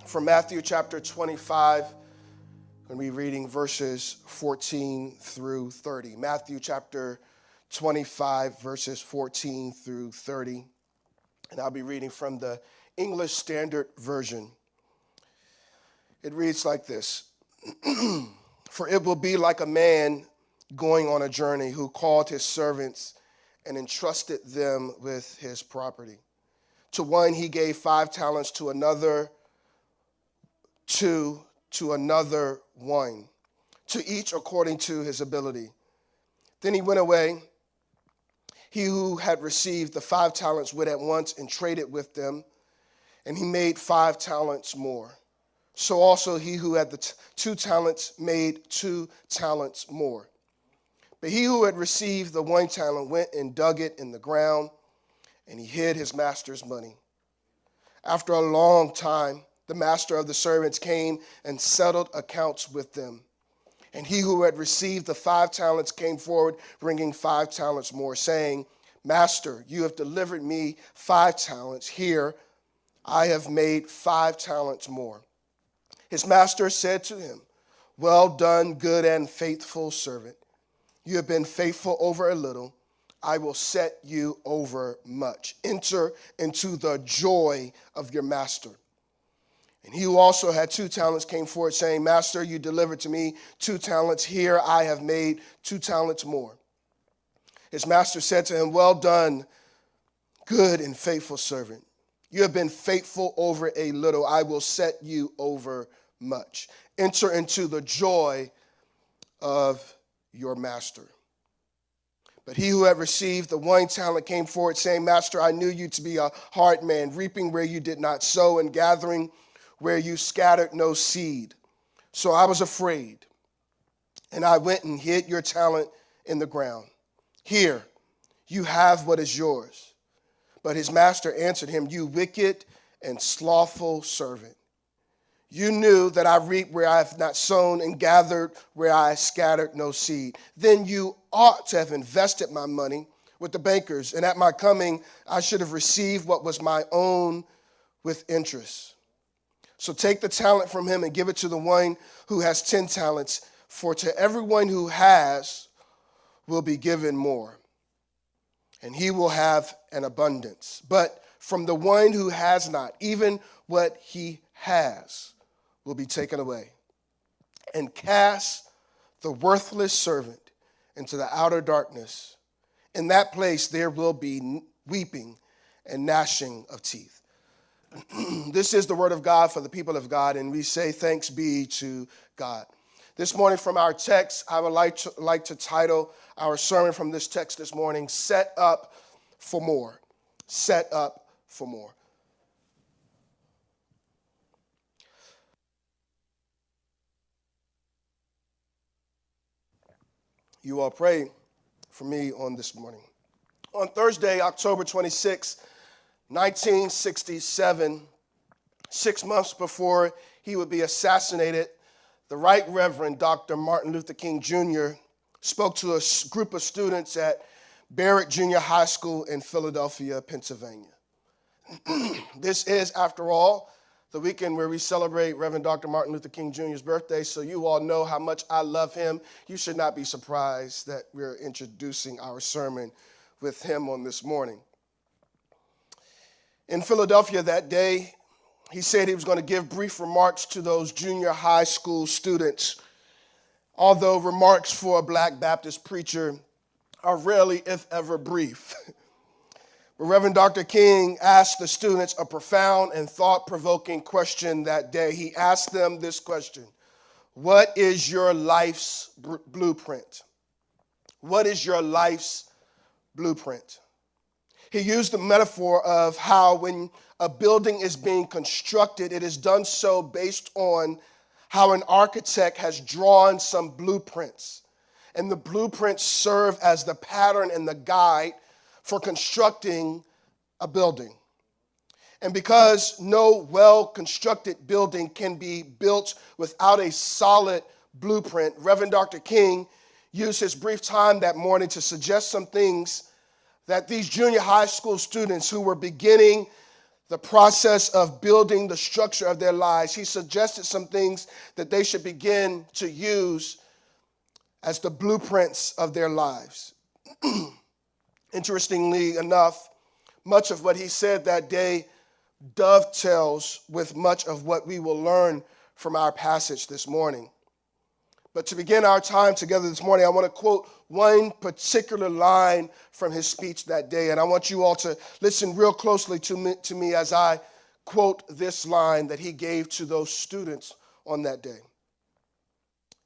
from Matthew chapter 25. I'm going to be reading verses 14 through 30. Matthew chapter 25, verses 14 through 30. And I'll be reading from the English Standard Version. It reads like this. For it will be like a man going on a journey who called his servants and entrusted them with his property. To one he gave 5 talents, to another 2, to another 1, to each according to his ability. Then he went away. He who had received the 5 talents went at once and traded with them, and he made 5 talents more. So also he who had the 2 talents made 2 talents more. But he who had received the 1 talent went and dug it in the ground, and he hid his master's money. After a long time, the master of the servants came and settled accounts with them. And he who had received the 5 talents came forward, bringing 5 talents more, saying, Master, you have delivered me 5 talents. Here, I have made 5 talents more. His master said to him, Well done, good and faithful servant. You have been faithful over a little. I will set you over much. Enter into the joy of your master. And he who also had 2 talents came forward, saying, Master, you delivered to me 2 talents. Here I have made 2 talents more. His master said to him, Well done, good and faithful servant. You have been faithful over a little. I will set you over much. Enter into the joy of your master. But he who had received the 1 talent came forward, saying, Master, I knew you to be a hard man, reaping where you did not sow and gathering where you scattered no seed. So I was afraid, and I went and hid your talent in the ground. Here, you have what is yours. But his master answered him, You wicked and slothful servant. You knew that I reap where I have not sown and gathered where I scattered no seed. Then you ought to have invested my money with the bankers, and at my coming I should have received what was my own with interest. So take the talent from him and give it to the one who has 10 talents, for to everyone who has will be given more, and he will have an abundance. But from the one who has not, even what he has will be taken away. And cast the worthless servant into the outer darkness. In that place there will be weeping and gnashing of teeth. This is the word of God for the people of God, and we say thanks be to God. This morning from our text, I would like to title our sermon from this text this morning, Set Up for More. Set Up for More. You all pray for me on this morning. On Thursday, October 26, 1967, 6 months before he would be assassinated, the Right Reverend Dr. Martin Luther King Jr. spoke to a group of students at Barrett Junior High School in Philadelphia, Pennsylvania. This is, after all, the weekend where we celebrate Reverend Dr. Martin Luther King Jr.'s birthday, so you all know how much I love him. You should not be surprised that we're introducing our sermon with him on this morning. In Philadelphia that day, he said he was going to give brief remarks to those junior high school students. Although remarks for a Black Baptist preacher are rarely, if ever, brief. But Reverend Dr. King asked the students a profound and thought-provoking question that day. He asked them this question: What is your life's blueprint? What is your life's blueprint? He used the metaphor of how when a building is being constructed, it is done so based on how an architect has drawn some blueprints. And the blueprints serve as the pattern and the guide for constructing a building. And because no well-constructed building can be built without a solid blueprint, Reverend Dr. King used his brief time that morning to suggest some things that these junior high school students who were beginning the process of building the structure of their lives, he suggested some things that they should begin to use as the blueprints of their lives. Interestingly enough, much of what he said that day dovetails with much of what we will learn from our passage this morning. But to begin our time together this morning, I want to quote one particular line from his speech that day. And I want you all to listen real closely to me as I quote this line that he gave to those students on that day.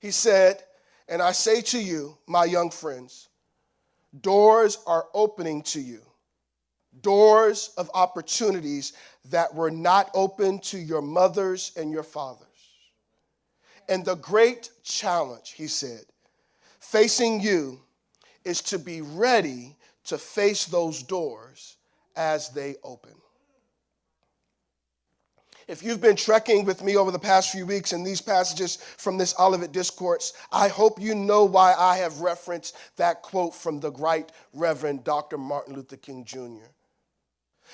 He said, "And I say to you, my young friends, doors are opening to you. Doors of opportunities that were not open to your mothers and your fathers. And the great challenge," he said, "facing you is to be ready to face those doors as they open." If you've been trekking with me over the past few weeks in these passages from this Olivet Discourse, I hope you know why I have referenced that quote from the Right Reverend Dr. Martin Luther King Jr.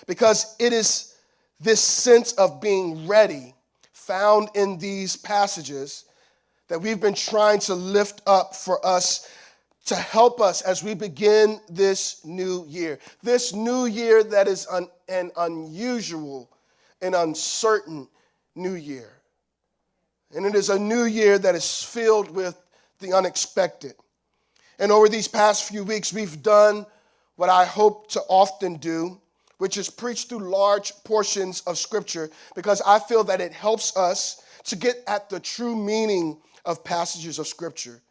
Because it is this sense of being ready found in these passages that we've been trying to lift up for us to help us as we begin this new year. This new year that is an unusual and uncertain new year. And it is a new year that is filled with the unexpected. And over these past few weeks, we've done what I hope to often do, which is preach through large portions of Scripture, because I feel that it helps us to get at the true meaning of passages of Scripture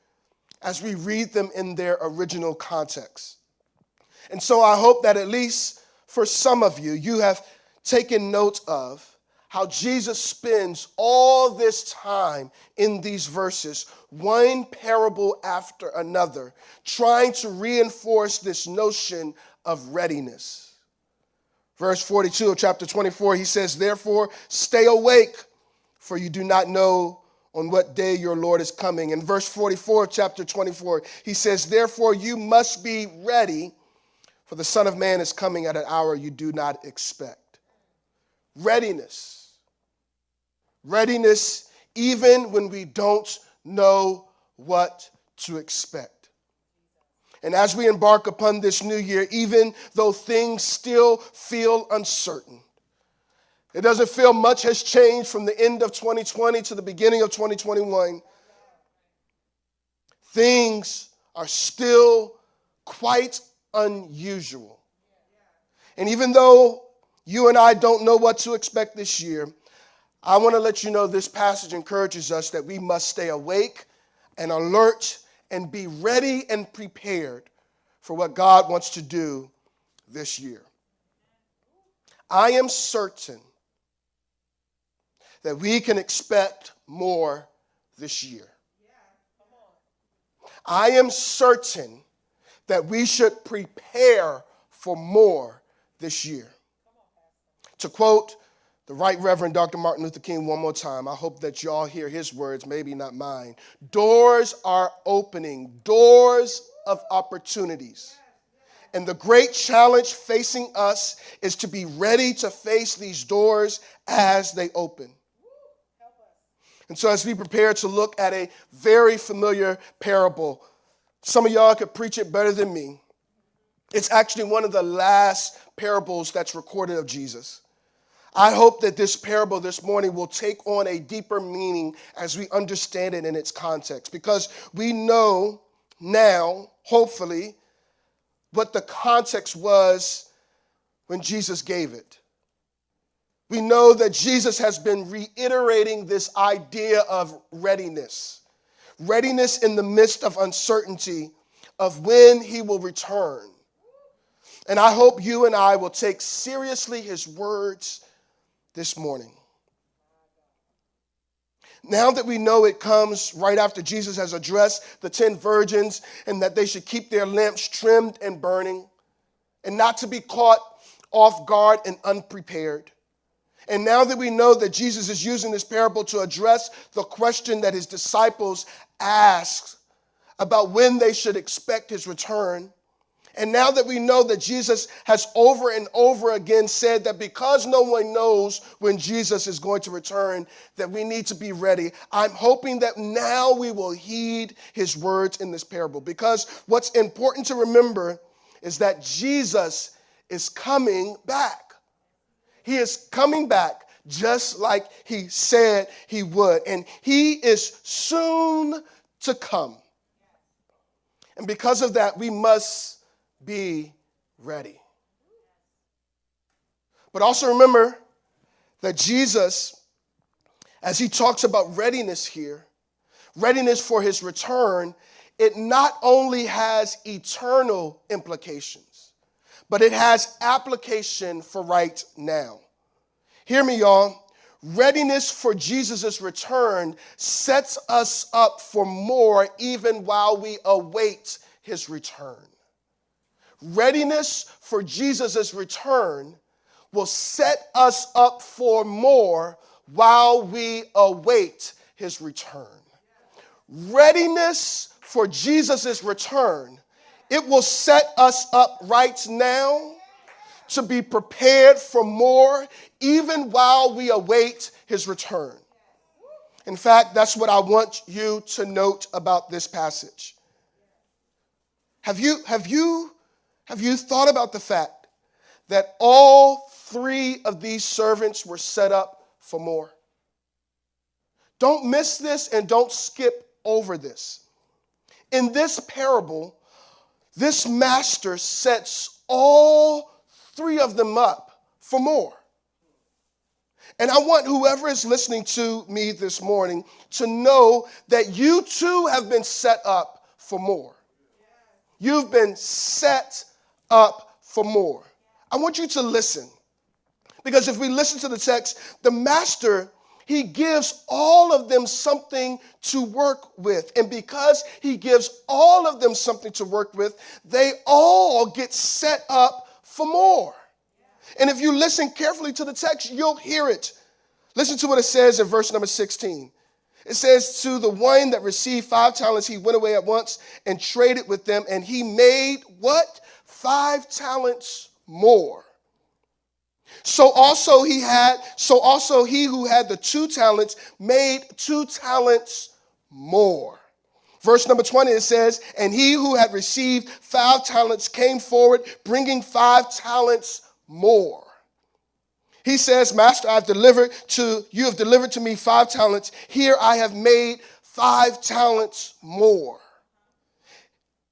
as we read them in their original context. And so I hope that at least for some of you, you have taken note of how Jesus spends all this time in these verses, one parable after another, trying to reinforce this notion of readiness. Verse 42 of chapter 24, he says, "Therefore, stay awake, for you do not know on what day your Lord is coming." In verse 44 of chapter 24, he says, "Therefore, you must be ready, for the Son of Man is coming at an hour you do not expect." Readiness. Readiness even when we don't know what to expect. And as we embark upon this new year, even though things still feel uncertain, it doesn't feel much has changed from the end of 2020 to the beginning of 2021. Things are still quite unusual. And even though you and I don't know what to expect this year, I want to let you know this passage encourages us that we must stay awake and alert and be ready and prepared for what God wants to do this year. I am certain that we can expect more this year. I am certain that we should prepare for more this year. To quote the Right Reverend Dr. Martin Luther King one more time, I hope that you all hear his words, maybe not mine. Doors are opening, doors of opportunities. And the great challenge facing us is to be ready to face these doors as they open. And so as we prepare to look at a very familiar parable, some of y'all could preach it better than me. It's actually one of the last parables that's recorded of Jesus. I hope that this parable this morning will take on a deeper meaning as we understand it in its context, because we know now, hopefully, what the context was when Jesus gave it. We know that Jesus has been reiterating this idea of readiness. Readiness in the midst of uncertainty of when he will return. And I hope you and I will take seriously his words this morning. Now that we know it comes right after Jesus has addressed the 10 virgins and that they should keep their lamps trimmed and burning and not to be caught off guard and unprepared. And now that we know that Jesus is using this parable to address the question that his disciples asked about when they should expect his return, And now that we know that Jesus has over and over again said that because no one knows when Jesus is going to return, that we need to be ready, I'm hoping that now we will heed his words in this parable. Because what's important to remember is that Jesus is coming back. He is coming back just like he said he would. And he is soon to come. And because of that, we must be ready. But also remember that Jesus, as he talks about readiness here, readiness for his return, it not only has eternal implications, but it has application for right now. Hear me, y'all. Readiness for Jesus' return sets us up for more even while we await his return. Readiness for Jesus' return will set us up for more while we await his return. Readiness for Jesus' return, it will set us up right now to be prepared for more even while we await his return. In fact, that's what I want you to note about this passage. Have you thought about the fact that all three of these servants were set up for more? Don't miss this and don't skip over this. In this parable, this master sets all three of them up for more. And I want whoever is listening to me this morning to know that you too have been set up for more. You've been set up for more. I want you to listen. Because if we listen to the text, the master, he gives all of them something to work with. And because he gives all of them something to work with, they all get set up for more. And if you listen carefully to the text, you'll hear it. Listen to what it says in verse number 16. It says, to the one that received 5 talents, he went away at once and traded with them. And he made what? 5 talents more. So also he who had the 2 talents made 2 talents more. Verse number 20, it says, and he who had received 5 talents came forward, bringing 5 talents more. He says, Master, you have delivered to me 5 talents. Here I have made 5 talents more.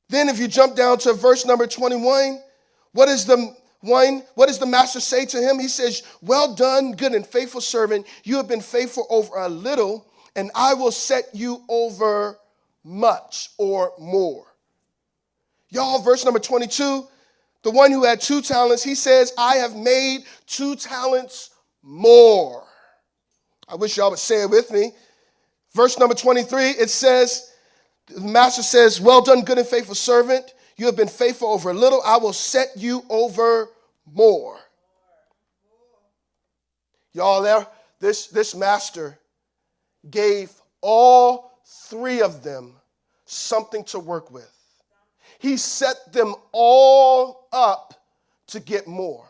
Then if you jump down to verse number 21, what does the master say to him? He says, well done, good and faithful servant. You have been faithful over a little, and I will set you over much or more. Y'all, verse number 22, the one who had 2 talents, he says, I have made 2 talents more. I wish y'all would say it with me. Verse number 23, it says, the master says, well done, good and faithful servant. You have been faithful over a little. I will set you over more. Y'all, this master gave all 3 of them something to work with. He set them all up to get more.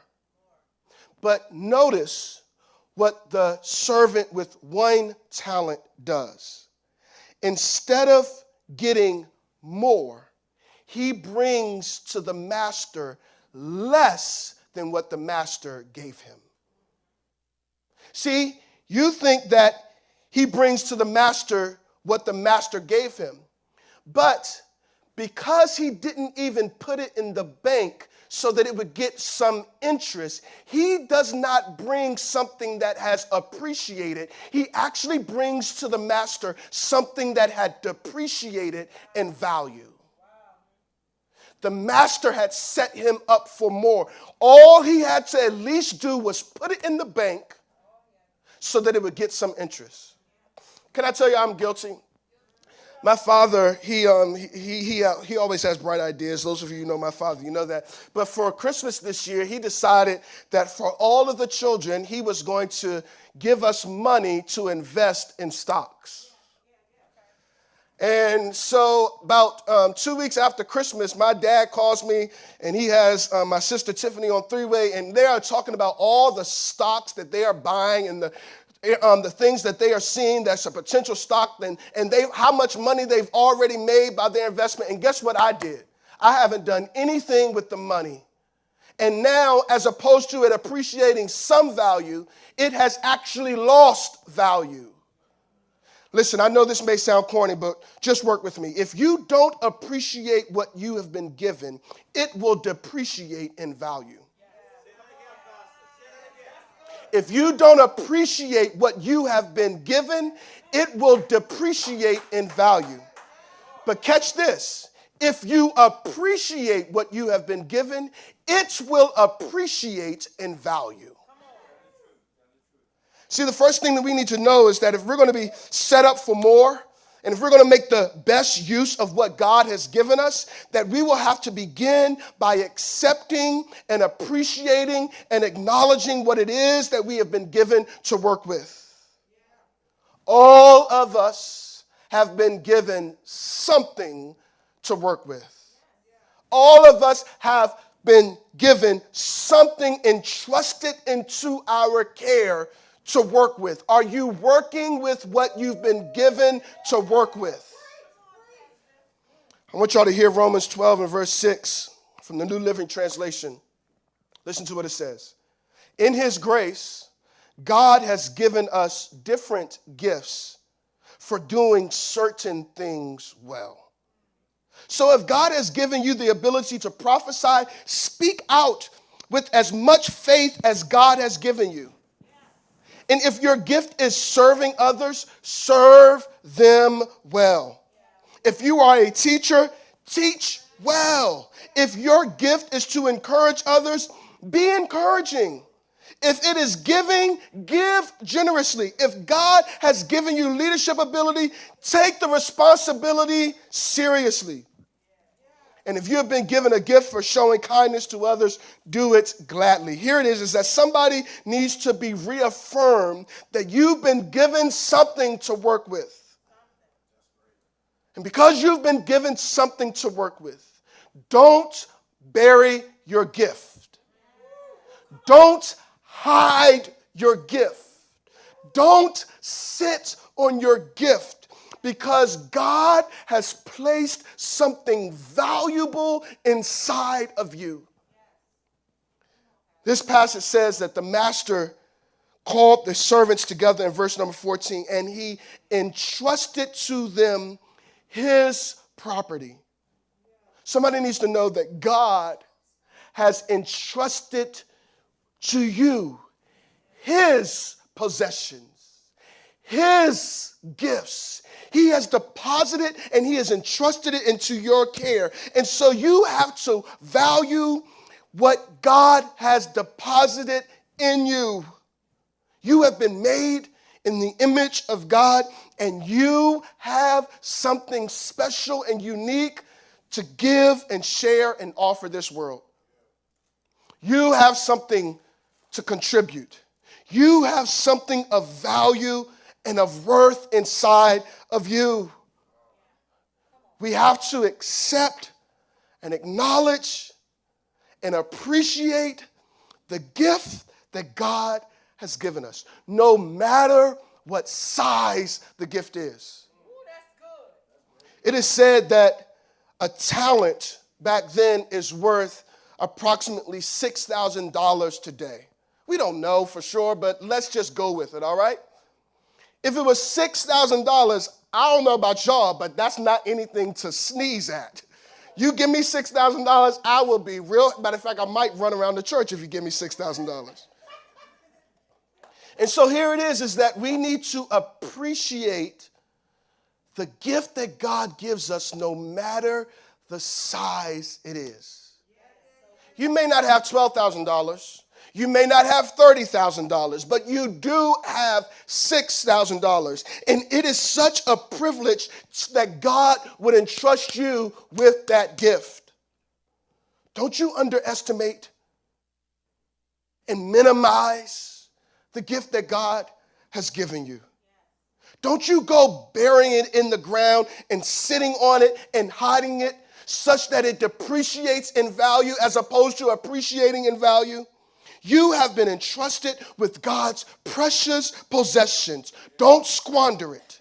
But notice what the servant with 1 talent does. Instead of getting more, he brings to the master less than what the master gave him. See, you think that he brings to the master what the master gave him, but because he didn't even put it in the bank so that it would get some interest, he does not bring something that has appreciated. He actually brings to the master something that had depreciated in value. The master had set him up for more. All he had to at least do was put it in the bank so that it would get some interest. Can I tell you I'm guilty? My father, he always has bright ideas. Those of you who know my father, you know that. But for Christmas this year, he decided that for all of the children, he was going to give us money to invest in stocks. And so about 2 weeks after Christmas, my dad calls me, and he has my sister Tiffany on three-way, and they are talking about all the stocks that they are buying and the things that they are seeing that's a potential stock, and how much money they've already made by their investment. And guess what I did? I haven't done anything with the money. And now, as opposed to it appreciating some value, it has actually lost value. Listen, I know this may sound corny, but just work with me. If you don't appreciate what you have been given, it will depreciate in value. If you don't appreciate what you have been given, it will depreciate in value. But catch this. If you appreciate what you have been given, it will appreciate in value. See, the first thing that we need to know is that if we're going to be set up for more, and if we're going to make the best use of what God has given us, that we will have to begin by accepting and appreciating and acknowledging what it is that we have been given to work with. All of us have been given something to work with. All of us have been given something entrusted into our care to work with. Are you working with what you've been given to work with? I want y'all to hear Romans 12 and verse 6 from the New Living Translation. Listen to what it says. In his grace, God has given us different gifts for doing certain things well. So if God has given you the ability to prophesy, speak out with as much faith as God has given you. And if your gift is serving others, serve them well. If you are a teacher, teach well. If your gift is to encourage others, be encouraging. If it is giving, give generously. If God has given you leadership ability, take the responsibility seriously. And if you have been given a gift for showing kindness to others, do it gladly. Here it is that somebody needs to be reaffirmed that you've been given something to work with. And because you've been given something to work with, don't bury your gift. Don't hide your gift. Don't sit on your gift. Because God has placed something valuable inside of you. This passage says that the master called the servants together in verse number 14, and he entrusted to them his property. Somebody needs to know that God has entrusted to you his possessions, his gifts. He has deposited and he has entrusted it into your care. And so you have to value what God has deposited in you. You have been made in the image of God, and you have something special and unique to give and share and offer this world. You have something to contribute. You have something of value and of worth inside of you. We have to accept and acknowledge and appreciate the gift that God has given us, no matter what size the gift is. It is said that a talent back then is worth approximately $6,000 today. We don't know for sure, but let's just go with it, all right? If it was $6,000, I don't know about y'all, but that's not anything to sneeze at. You give me $6,000, I will be real. Matter of fact, I might run around the church if you give me $6,000. And so here it is that we need to appreciate the gift that God gives us no matter the size it is. You may not have $12,000. You may not have $30,000, but you do have $6,000. And it is such a privilege that God would entrust you with that gift. Don't you underestimate and minimize the gift that God has given you. Don't you go burying it in the ground and sitting on it and hiding it such that it depreciates in value as opposed to appreciating in value. You have been entrusted with God's precious possessions. Don't squander it.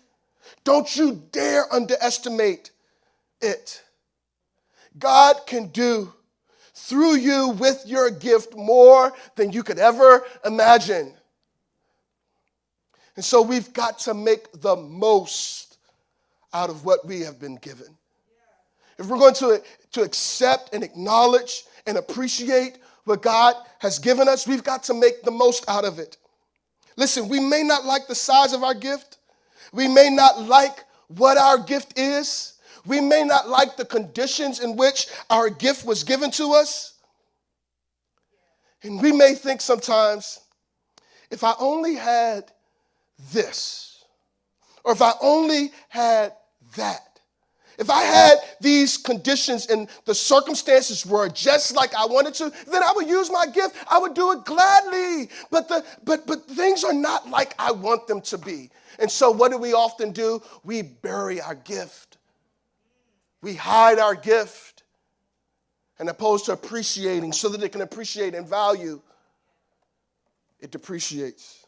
Don't you dare underestimate it. God can do through you with your gift more than you could ever imagine. And so we've got to make the most out of what we have been given. If we're going to accept and acknowledge and appreciate what God has given us, we've got to make the most out of it. Listen, we may not like the size of our gift. We may not like what our gift is. We may not like the conditions in which our gift was given to us. And we may think sometimes, if I only had this, or if I only had that, if I had these conditions and the circumstances were just like I wanted to, then I would use my gift. I would do it gladly. But things are not like I want them to be. And so what do we often do? We bury our gift. We hide our gift. And opposed to appreciating so that it can appreciate in value, it depreciates.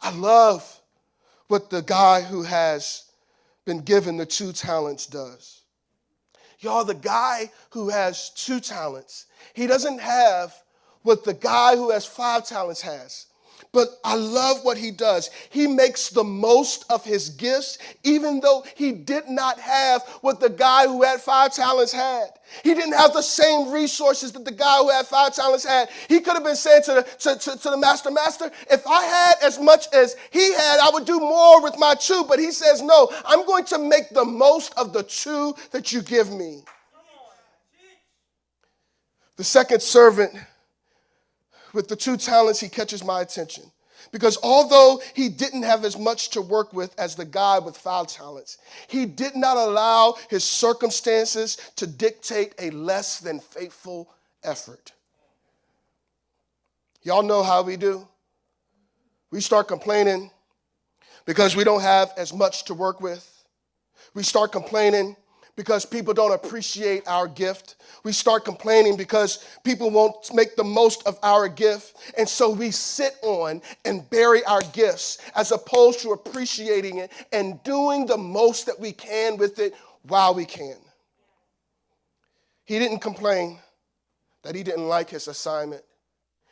I love what the guy who has been given the 2 talents does. Y'all, the guy who has 2 talents, he doesn't have what the guy who has 5 talents has. But I love what he does. He makes the most of his gifts, even though he did not have what the guy who had 5 talents had. He didn't have the same resources that the guy who had 5 talents had. He could have been saying to the master, if I had as much as he had, I would do more with my 2. But he says, no, I'm going to make the most of the 2 that you give me. The second servant with the 2 talents, he catches my attention. Because although he didn't have as much to work with as the guy with 5 talents, he did not allow his circumstances to dictate a less than faithful effort. Y'all know how we do. We start complaining because we don't have as much to work with. We start complaining because people don't appreciate our gift. We start complaining because people won't make the most of our gift. And so we sit on and bury our gifts as opposed to appreciating it and doing the most that we can with it while we can. He didn't complain that he didn't like his assignment.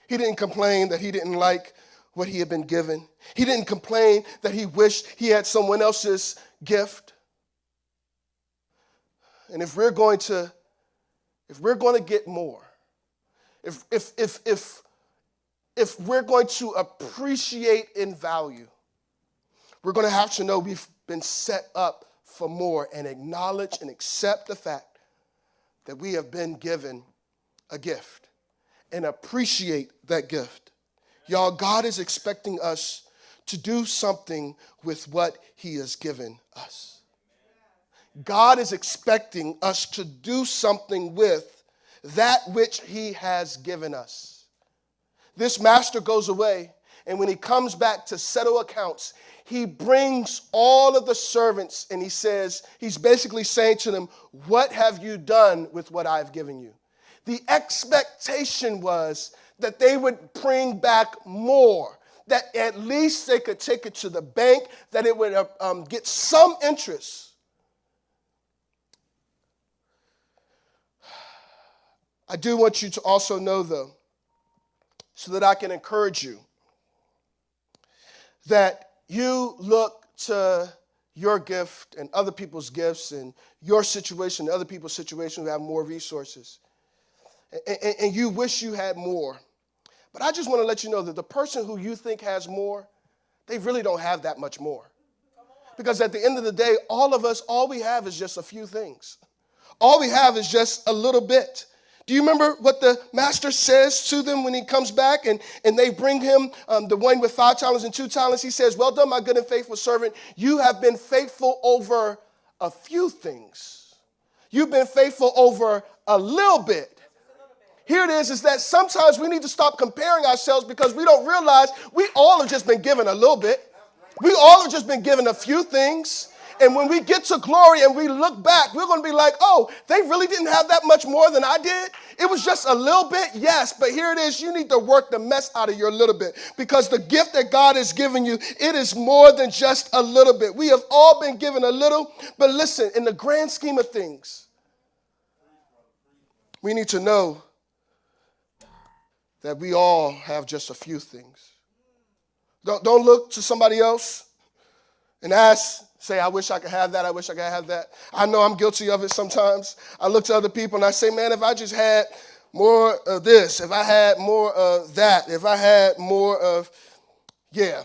He didn't complain that he didn't like what he had been given. He didn't complain that he wished he had someone else's gift. And if we're going to get more, if we're going to appreciate in value, we're going to have to know we've been set up for more and acknowledge and accept the fact that we have been given a gift and appreciate that gift. Y'all, God is expecting us to do something with what he has given us. God is expecting us to do something with that which he has given us. This master goes away, and when he comes back to settle accounts, he brings all of the servants, and he says, he's basically saying to them, what have you done with what I've given you? The expectation was that they would bring back more, that at least they could take it to the bank, that it would get some interest. I do want you to also know, though, so that I can encourage you, that you look to your gift and other people's gifts and your situation and other people's situation who have more resources. And you wish you had more. But I just want to let you know that the person who you think has more, they really don't have that much more. Because at the end of the day, all of us, all we have is just a few things. All we have is just a little bit. Do you remember what the master says to them when he comes back and they bring him the one with 5 talents and 2 talents? He says, well done, my good and faithful servant. You have been faithful over a few things. You've been faithful over a little bit. Here it is that sometimes we need to stop comparing ourselves because we don't realize we all have just been given a little bit. We all have just been given a few things. And when we get to glory and we look back, we're going to be like, oh, they really didn't have that much more than I did. It was just a little bit, yes, but here it is. You need to work the mess out of your little bit, because the gift that God has given you, it is more than just a little bit. We have all been given a little, but listen, in the grand scheme of things, we need to know that we all have just a few things. Don't look to somebody else and say, I wish I could have that. I wish I could have that. I know I'm guilty of it sometimes. I look to other people and I say, man, if I just had more of this, if I had more of that, if I had more of, yeah.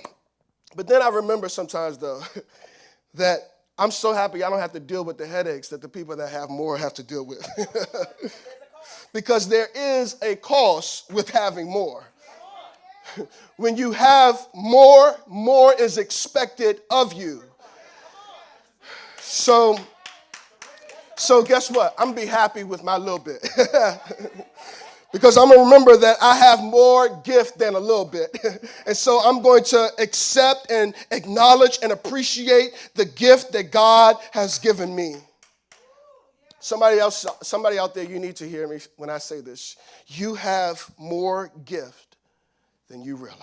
But then I remember sometimes, though, that I'm so happy I don't have to deal with the headaches that the people that have more have to deal with. Because there is a cost with having more. When you have more is expected of you. So guess what? I'm going to be happy with my little bit. Because I'm going to remember that I have more gift than a little bit. And so I'm going to accept and acknowledge and appreciate the gift that God has given me. Somebody out there, you need to hear me when I say this. You have more gift than you realize.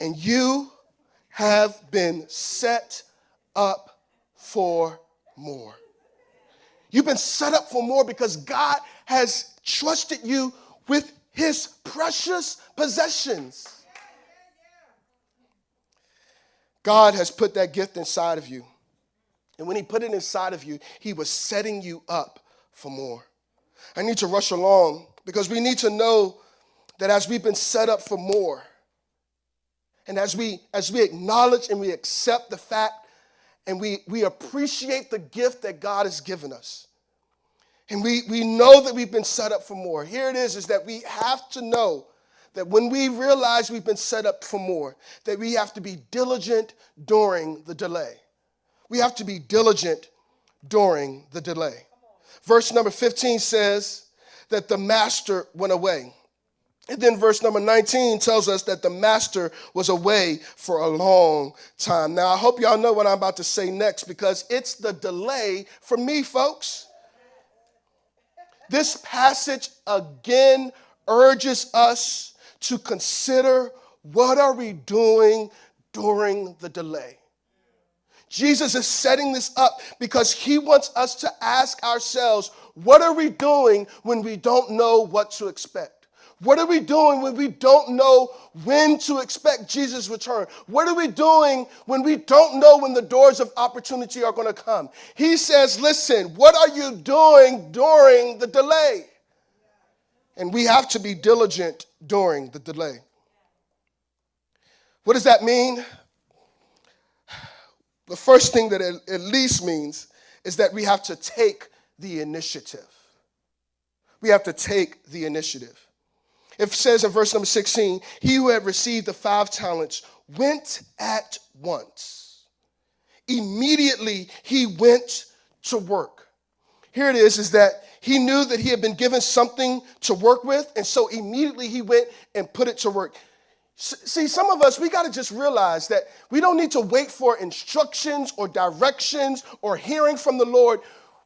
And you have been set up for more. You've been set up for more because God has trusted you with his precious possessions. God has put that gift inside of you. And when he put it inside of you, he was setting you up for more. I need to rush along because we need to know that as we've been set up for more, and as we acknowledge and we accept the fact and we appreciate the gift that God has given us, and we know that we've been set up for more, here it is that we have to know that when we realize we've been set up for more, that we have to be diligent during the delay. We have to be diligent during the delay. Verse number 15 says that the master went away. And then verse number 19 tells us that the master was away for a long time. Now, I hope y'all know what I'm about to say next, because it's the delay for me, folks. This passage again urges us to consider, what are we doing during the delay? Jesus is setting this up because he wants us to ask ourselves, what are we doing when we don't know what to expect? What are we doing when we don't know when to expect Jesus' return? What are we doing when we don't know when the doors of opportunity are going to come? He says, listen, what are you doing during the delay? And we have to be diligent during the delay. What does that mean? The first thing that it at least means is that we have to take the initiative. We have to take the initiative. It says in verse number 16, he who had received the 5 talents went at once. Immediately he went to work. Here it is that he knew that he had been given something to work with, and so immediately he went and put it to work. See, some of us, we got to just realize that we don't need to wait for instructions or directions or hearing from the Lord.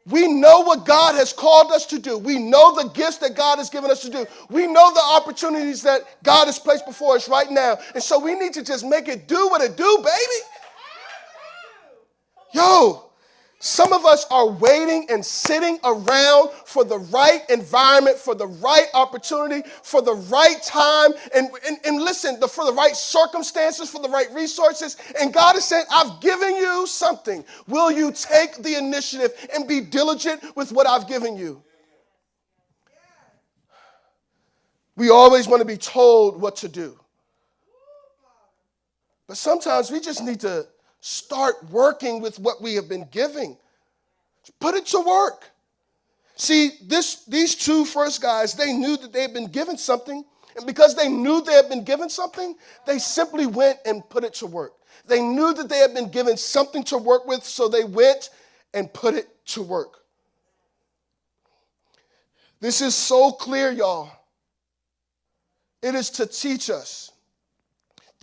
We know what God has called us to do. We know the gifts that God has given us to do. We know the opportunities that God has placed before us right now. And so we need to just make it do what it do, baby. Yo, some of us are waiting and sitting around for the right environment, for the right opportunity, for the right time, and listen, for the right circumstances, for the right resources. And God is saying, I've given you something. Will you take the initiative and be diligent with what I've given you? We always want to be told what to do. But sometimes we just need to start working with what we have been giving. Put it to work. See, these 2 first guys, they knew that they had been given something. And because they knew they had been given something, they simply went and put it to work. They knew that they had been given something to work with, so they went and put it to work. This is so clear, y'all. It is to teach us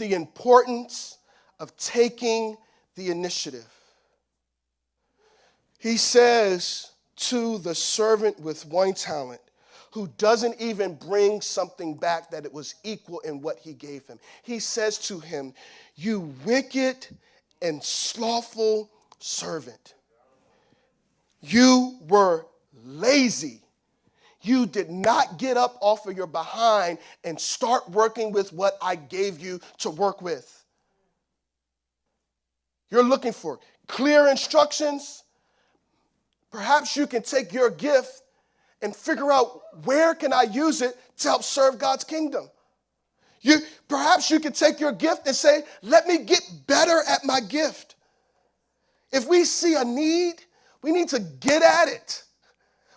the importance of taking the initiative. He says to the servant with 1 talent, who doesn't even bring something back that it was equal in what he gave him. He says to him, you wicked and slothful servant. You were lazy. You did not get up off of your behind and start working with what I gave you to work with. You're looking for clear instructions. Perhaps you can take your gift and figure out where can I use it to help serve God's kingdom. Perhaps you can take your gift and say, let me get better at my gift. If we see a need, we need to get at it.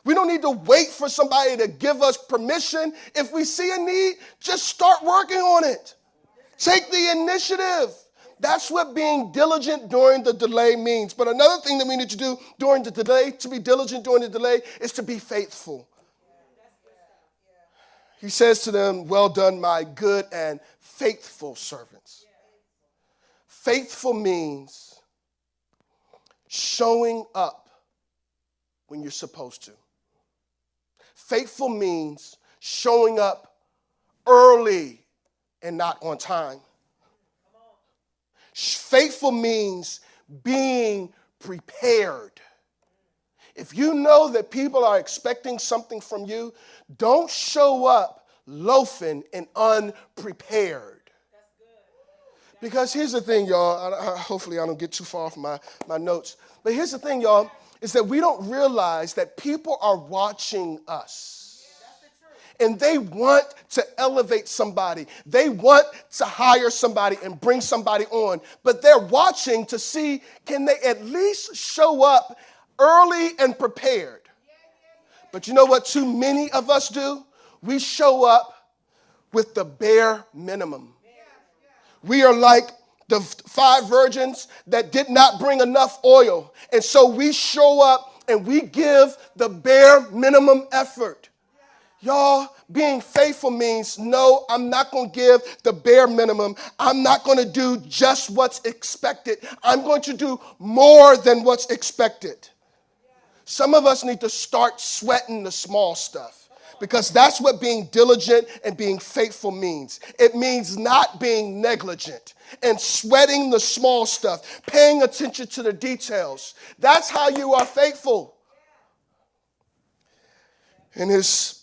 We don't need to wait for somebody to give us permission. If we see a need, just start working on it. Take the initiative. That's what being diligent during the delay means. But another thing that we need to do during the delay, to be diligent during the delay, is to be faithful. He says to them, well done, my good and faithful servants. Faithful means showing up when you're supposed to. Faithful means showing up early and not on time. Faithful means being prepared. If you know that people are expecting something from you, don't show up loafing and unprepared. Because here's the thing, y'all. Hopefully I don't get too far from my notes. But here's the thing, y'all, is that we don't realize that people are watching us. And they want to elevate somebody. They want to hire somebody and bring somebody on. But they're watching to see, can they at least show up early and prepared? But you know what too many of us do? We show up with the bare minimum. We are like the 5 virgins that did not bring enough oil. And so we show up and we give the bare minimum effort. Y'all, being faithful means, no, I'm not going to give the bare minimum. I'm not going to do just what's expected. I'm going to do more than what's expected. Some of us need to start sweating the small stuff, because that's what being diligent and being faithful means. It means not being negligent and sweating the small stuff, paying attention to the details. That's how you are faithful. In his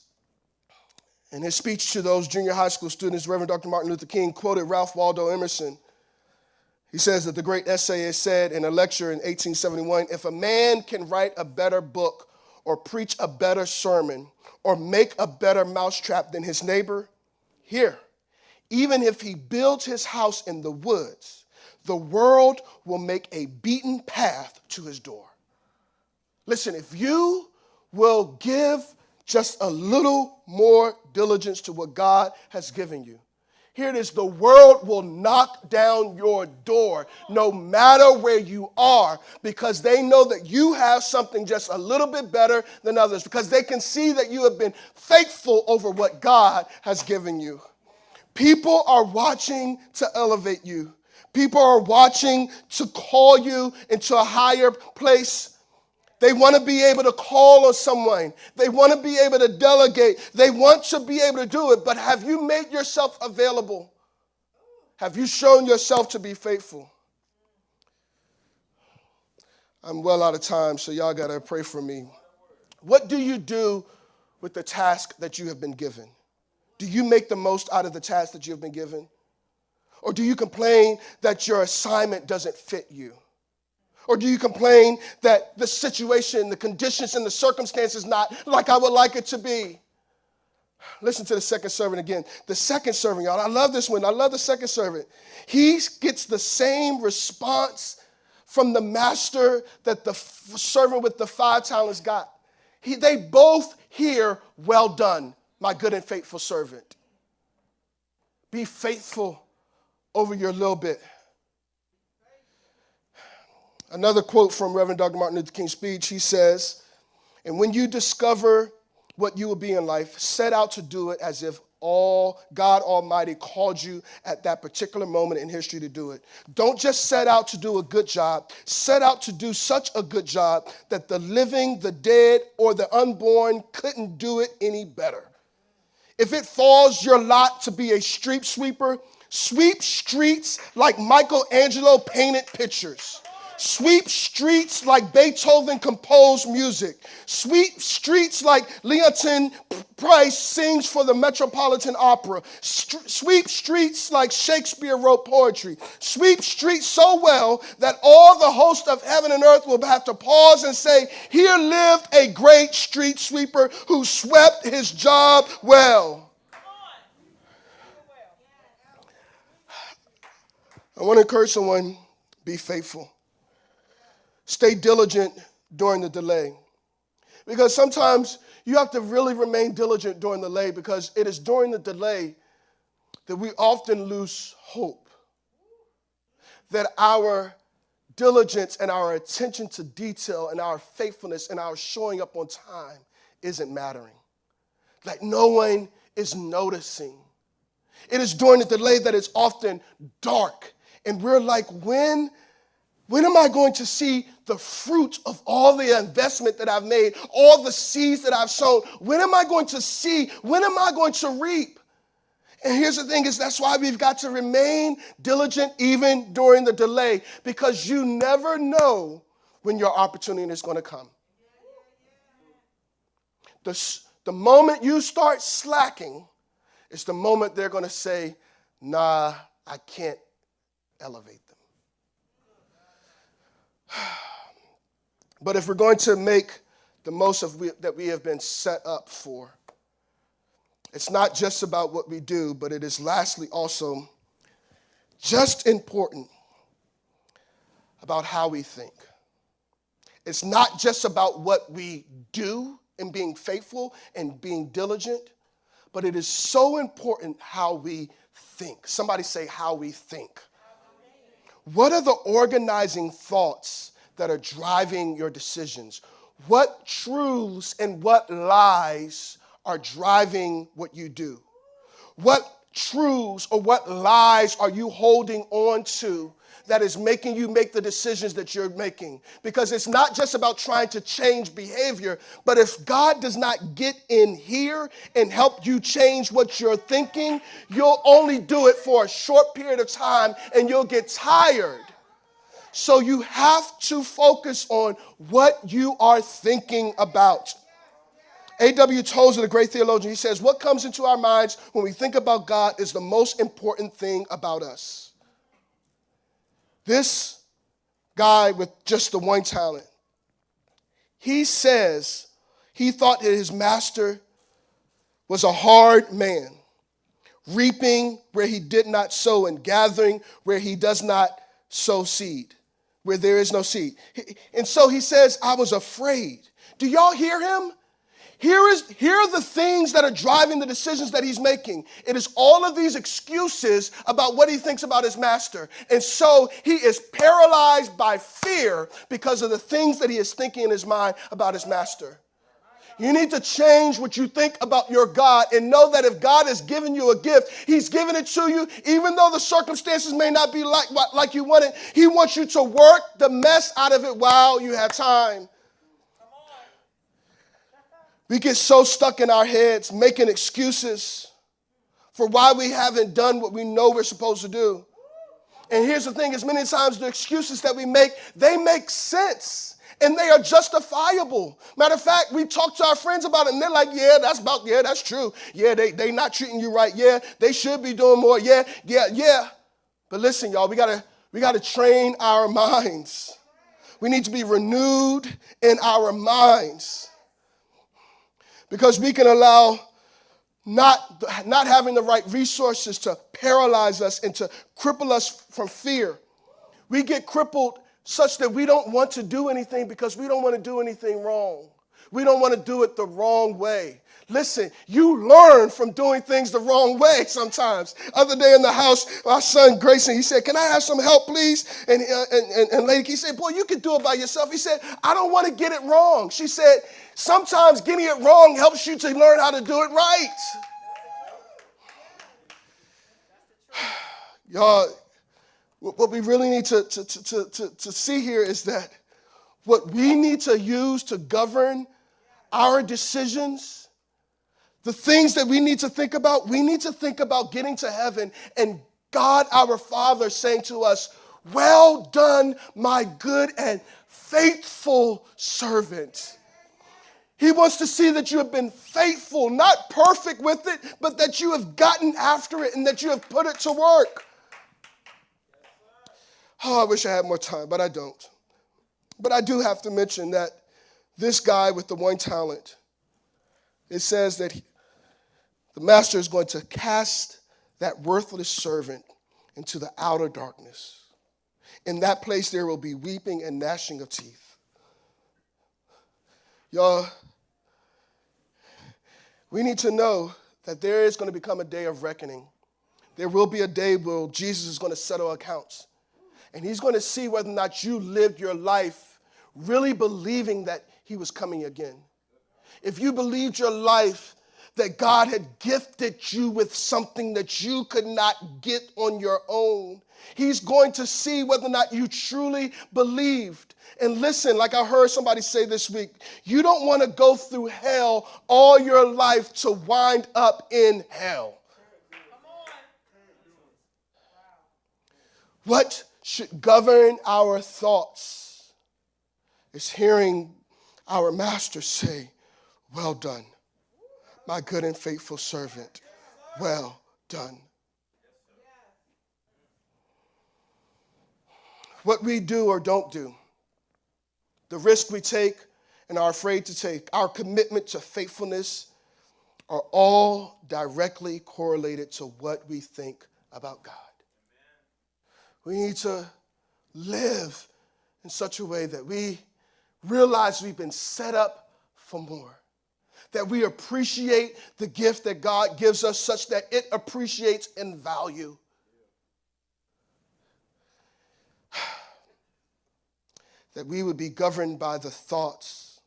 speech to those junior high school students, Reverend Dr. Martin Luther King quoted Ralph Waldo Emerson. He says that the great essayist said in a lecture in 1871, if a man can write a better book or preach a better sermon or make a better mousetrap than his neighbor, here, even if he builds his house in the woods, the world will make a beaten path to his door. Listen, if you will give just a little more diligence to what God has given you, here it is, the world will knock down your door no matter where you are, because they know that you have something just a little bit better than others, because they can see that you have been faithful over what God has given you. People are watching to elevate you. People are watching to call you into a higher place. They want to be able to call on someone. They want to be able to delegate. They want to be able to do it. But have you made yourself available? Have you shown yourself to be faithful? I'm well out of time, so y'all got to pray for me. What do you do with the task that you have been given? Do you make the most out of the task that you have been given? Or do you complain that your assignment doesn't fit you? Or do you complain that the situation, the conditions, and the circumstances not like I would like it to be? Listen to the second servant again. The second servant, y'all, I love this one. I love the second servant. He gets the same response from the master that the servant with the 5 talents got. They both hear, well done, my good and faithful servant. Be faithful over your little bit. Another quote from Reverend Dr. Martin Luther King's speech, he says, and when you discover what you will be in life, set out to do it as if God Almighty called you at that particular moment in history to do it. Don't just set out to do a good job. Set out to do such a good job that the living, the dead, or the unborn couldn't do it any better. If it falls your lot to be a street sweeper, sweep streets like Michelangelo painted pictures. Sweep streets like Beethoven composed music. Sweep streets like Leontyne Price sings for the Metropolitan Opera. Sweep streets like Shakespeare wrote poetry. Sweep streets so well that all the host of heaven and earth will have to pause and say, here lived a great street sweeper who swept his job well. I want to encourage someone, be faithful. Stay diligent during the delay. Because sometimes you have to really remain diligent during the delay, because it is during the delay that we often lose hope. That our diligence and our attention to detail and our faithfulness and our showing up on time isn't mattering. Like no one is noticing. It is during the delay that it's often dark. And we're like, when am I going to see the fruit of all the investment that I've made, all the seeds that I've sown? When am I going to see? When am I going to reap? And here's the thing is that's why we've got to remain diligent even during the delay, because you never know when your opportunity is going to come. The moment you start slacking is the moment they're going to say, nah, I can't elevate them. But if we're going to make the most of that we have been set up for, it's not just about what we do, but it is lastly also just important about how we think. It's not just about what we do and being faithful and being diligent, but it is so important how we think. Somebody say how we think. What are the organizing thoughts that are driving your decisions? What truths and what lies are driving what you do? What truths or what lies are you holding on to that is making you make the decisions that you're making? Because it's not just about trying to change behavior, but if God does not get in here and help you change what you're thinking, you'll only do it for a short period of time and you'll get tired. So you have to focus on what you are thinking about. A.W. Tozer, the great theologian, he says, what comes into our minds when we think about God is the most important thing about us. This guy with just the one talent, he says he thought that his master was a hard man, reaping where he did not sow and gathering where he does not sow seed, where there is no seed. And so he says, I was afraid. Do y'all hear him? Here are the things that are driving the decisions that he's making. It is all of these excuses about what he thinks about his master. And so he is paralyzed by fear because of the things that he is thinking in his mind about his master. You need to change what you think about your God and know that if God has given you a gift, he's given it to you, even though the circumstances may not be like you want it. He wants you to work the mess out of it while you have time. We get so stuck in our heads making excuses for why we haven't done what we know we're supposed to do. And here's the thing, as many times the excuses that we make, they make sense and they are justifiable. Matter of fact, we talk to our friends about it and they're like, yeah, that's true. Yeah, they not treating you right. Yeah, they should be doing more. Yeah. But listen, y'all, we gotta train our minds. We need to be renewed in our minds. Because we can allow not having the right resources to paralyze us and to cripple us from fear. We get crippled such that we don't want to do anything because we don't want to do anything wrong. We don't want to do it the wrong way. Listen, you learn from doing things the wrong way sometimes. Other day in the house, our son Grayson, he said, can I have some help, please? And lady, he said, boy, you can do it by yourself. He said, I don't want to get it wrong. She said, sometimes getting it wrong helps you to learn how to do it right. Y'all, what we really need to see here is that what we need to use to govern our decisions, the things that we need to think about, we need to think about getting to heaven and God our Father saying to us, well done, my good and faithful servant. He wants to see that you have been faithful, not perfect with it, but that you have gotten after it and that you have put it to work. Oh, I wish I had more time, but I don't. But I do have to mention that this guy with the one talent, it says that the master is going to cast that worthless servant into the outer darkness. In that place there will be weeping and gnashing of teeth. Y'all, we need to know that there is going to become a day of reckoning. There will be a day where Jesus is going to settle accounts. And he's going to see whether or not you lived your life really believing that he was coming again. If you believed your life that God had gifted you with something that you could not get on your own, he's going to see whether or not you truly believed. And listen, like I heard somebody say this week, you don't want to go through hell all your life to wind up in hell. What should govern our thoughts is hearing our master say, well done, my good and faithful servant. Well done. What we do or don't do, the risk we take and are afraid to take, our commitment to faithfulness are all directly correlated to what we think about God. We need to live in such a way that we realize we've been set up for more, that we appreciate the gift that God gives us such that it appreciates in value. That we would be governed by the thoughts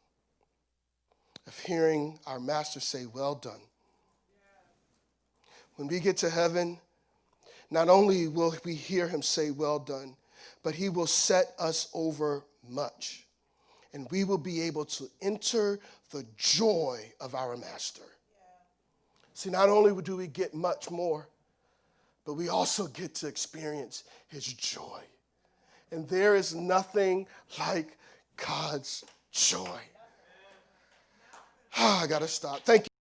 of hearing our master say, well done. When we get to heaven, not only will we hear him say, well done, but he will set us over much. And we will be able to enter the joy of our master. See, not only do we get much more, but we also get to experience his joy. And there is nothing like God's joy. I got to stop. Thank you.